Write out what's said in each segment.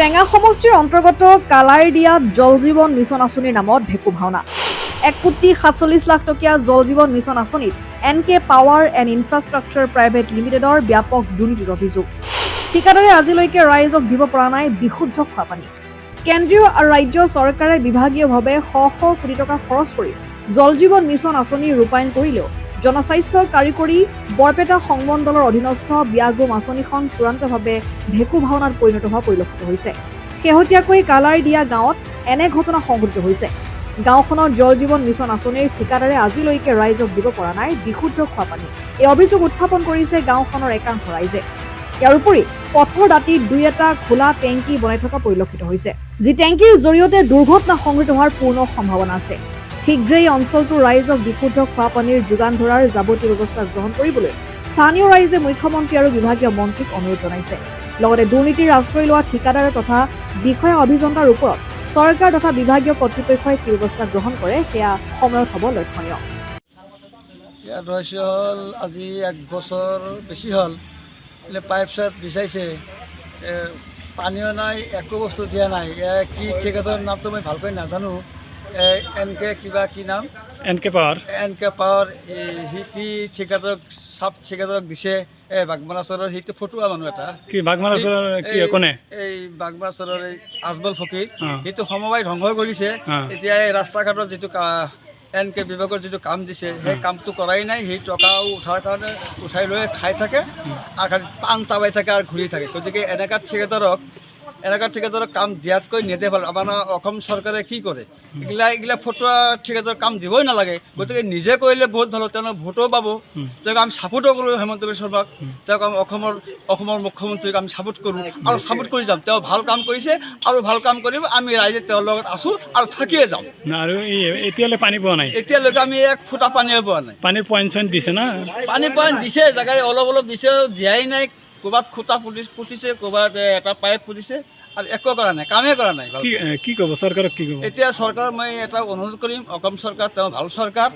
টেঙা সমষ্টিৰ অন্তৰ্গত কালাইদিয়াত জল জীৱন মিছন আঁচনিৰ নামত ভেকু ভাওনা 1,47,00,000 টকীয়া জল জীৱন মিছন আঁচনিত NK power and infrastructure private লিমিটেডৰ ব্যাপক দুৰ্নীতিৰ অভিযোগ। ঠিকাদাৰে আজিলৈকে ৰাইজক দিব পৰা নাই বিশুদ্ধ খোৱা পানী। কেন্দ্ৰীয় আৰু ৰাজ্য চৰকাৰে বিভাগীয়ভাৱে শ শ কোটি টকা খৰচ কৰি জল জীৱন মিছন আঁচনি ৰূপায়ণ কৰিলেও জনস্বাস্থ্য কাৰিকৰী বৰপেটা সংমণ্ডলৰ অধীনস্থ বিয়াগুম আঁচনিখন চূড়ান্তভাৱে ভেকু ভাওনাত পৰিণত হোৱা পৰিলক্ষিত হৈছে। শেহতীয়াকৈ কালাইদিয়া গাঁৱত এনে ঘটনা সংঘটিত হৈছে। গাঁওখনত জল জীৱন মিছন আঁচনিৰ ঠিকাদাৰে আজিলৈকে ৰাইজক দিব পৰা নাই বিশুদ্ধ খোৱা পানী। এই অভিযোগ উত্থাপন কৰিছে গাঁওখনৰ একাংশ ৰাইজে। ইয়াৰ উপৰি পথৰ দাঁতিত দুই এটা খোলা টেংকি বনাই থকা পৰিলক্ষিত হৈছে, যি টেংকিৰ জৰিয়তে দুৰ্ঘটনা সংঘটিত হোৱাৰ পূৰ্ণ সম্ভাৱনা আছে। শীঘ্ৰেই অঞ্চলটোৰ ৰাইজক বিশুদ্ধ খোৱা পানীৰ যোগান ধৰাৰ যাৱতীয় ব্যৱস্থা গ্ৰহণ কৰিবলৈ স্থানীয় ৰাইজে মুখ্যমন্ত্ৰী আৰু বিভাগীয় মন্ত্ৰীক অনুৰোধ জনাইছে। লগতে দুৰ্নীতিৰ আশ্ৰয় লোৱা ঠিকাদাৰ তথা বিষয়া অভিযন্তাৰ ওপৰত চৰকাৰ তথা বিভাগীয় কৰ্তৃপক্ষই কি ব্যৱস্থা গ্ৰহণ কৰে সেয়া সময়ত হ'ব লক্ষণীয়। ইয়াত ৰহস্য হ'ল আজি 1 বছৰ বেছি হ'ল, পাইপ চাইপ বিচাৰিছে, পানীও নাই, একো বস্তু দিয়া নাই। কি ঠিকাদাৰৰ নামটো মই ভালকৈ নাজানো। NK কিবা কি নাম NK পাৱাৰ সি কি ঠিকাদাৰক দিছে। বাগমাৰাচৰৰ সেইটো ফটোৱা মানুহ এটা কি বাগমাৰাচৰৰ কি কোনে এই বাগমাৰাচৰৰ এই আজমল ফকীৰ সেইটো সমবায় ধ্বংস কৰিছে। এতিয়া এই ৰাস্তা ঘাটৰ যিটো NK বিভাগৰ যিটো কাম দিছে সেই কামটো কৰাই নাই। সেই টকাও উঠাৰ কাৰণে উঠাই লৈ খাই থাকে আৰু পাণ চাবাই থাকে আৰু ঘূৰি থাকে। গতিকে এনেকুৱা ঠিকাদাৰক কাম দিয়াতকৈ নেদে ভাল। আপোনাৰ অসম চৰকাৰে কি কৰে, এইগিলা ফটোৱা ঠিকাদাৰৰ কাম দিবই নালাগে। গতিকে নিজে কৰিলে বহুত ভাল। তেওঁ ভোটো পাব। তেওঁক আমি ছাপোৰ্টো কৰোঁ, হেমন্ত বিশ্ব শৰ্মাক। তেওঁক আমি অসমৰ মুখ্যমন্ত্ৰীক আমি ছাপোৰ্ট কৰোঁ আৰু ছাপোৰ্ট কৰি যাম। তেওঁ ভাল কাম কৰিছে আৰু ভাল কাম কৰিব। আমি ৰাইজে তেওঁৰ লগত আছোঁ আৰু থাকিয়ে যাম। আৰু এতিয়ালৈ পানী পোৱা নাই। এতিয়ালৈকে আমি 1 ফুটা পানীয়ে পোৱা নাই। পানীৰ পইণ্ট দিছে না? পানী পইণ্ট দিছে, জেগাই অলপ দিছে, দিয়াই নাই। ক'ৰবাত খুটা পুতিছে, ক'ৰবাত এটা পাইপ পুতিছে আৰু একো কৰা নাই, কামেই কৰা নাই। কি ক'ব চৰকাৰক, কি ক'ব এতিয়া চৰকাৰক মই এটা অনুৰোধ কৰিম, অসম চৰকাৰ তেওঁ ভাল চৰকাৰ।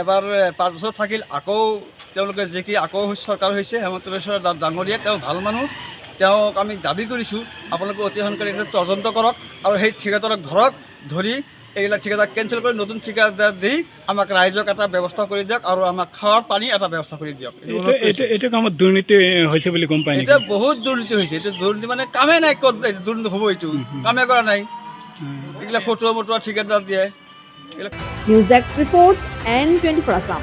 এবাৰ 5 বছৰ থাকিল, আকৌ তেওঁলোকে যি কি আকৌ চৰকাৰ হৈছে হেমন্ত বিশ্ব ডাঙৰীয়া, তেওঁ ভাল মানুহ। তেওঁক আমি দাবী কৰিছোঁ আপোনালোকে অতি সোনকালে এইটো তদন্ত কৰক আৰু সেই ঠিকাদাৰক ধৰি এইবিলাক ঠিকাদাৰ কেঞ্চেল কৰি নতুন ঠিকাদাৰ দি আমাক ৰাইজক এটা ব্যৱস্থা কৰি দিয়ক আৰু আমাক খোৱাৰ পানী এটা ব্যৱস্থা কৰি দিয়ক। এইটো কামত দুৰ্নীতি হৈছে বুলি গম পাই? এতিয়া বহুত দুৰ্নীতি হৈছে। এইটো দুৰ্নীতি মানে কামেই নাই। ক'ত দুৰ্নীতি হ'ব? এইটো কামেই কৰা নাই। এইবিলাক ফটোৱা ঠিকাদাৰ দিয়ে। News desk report N24 Assam.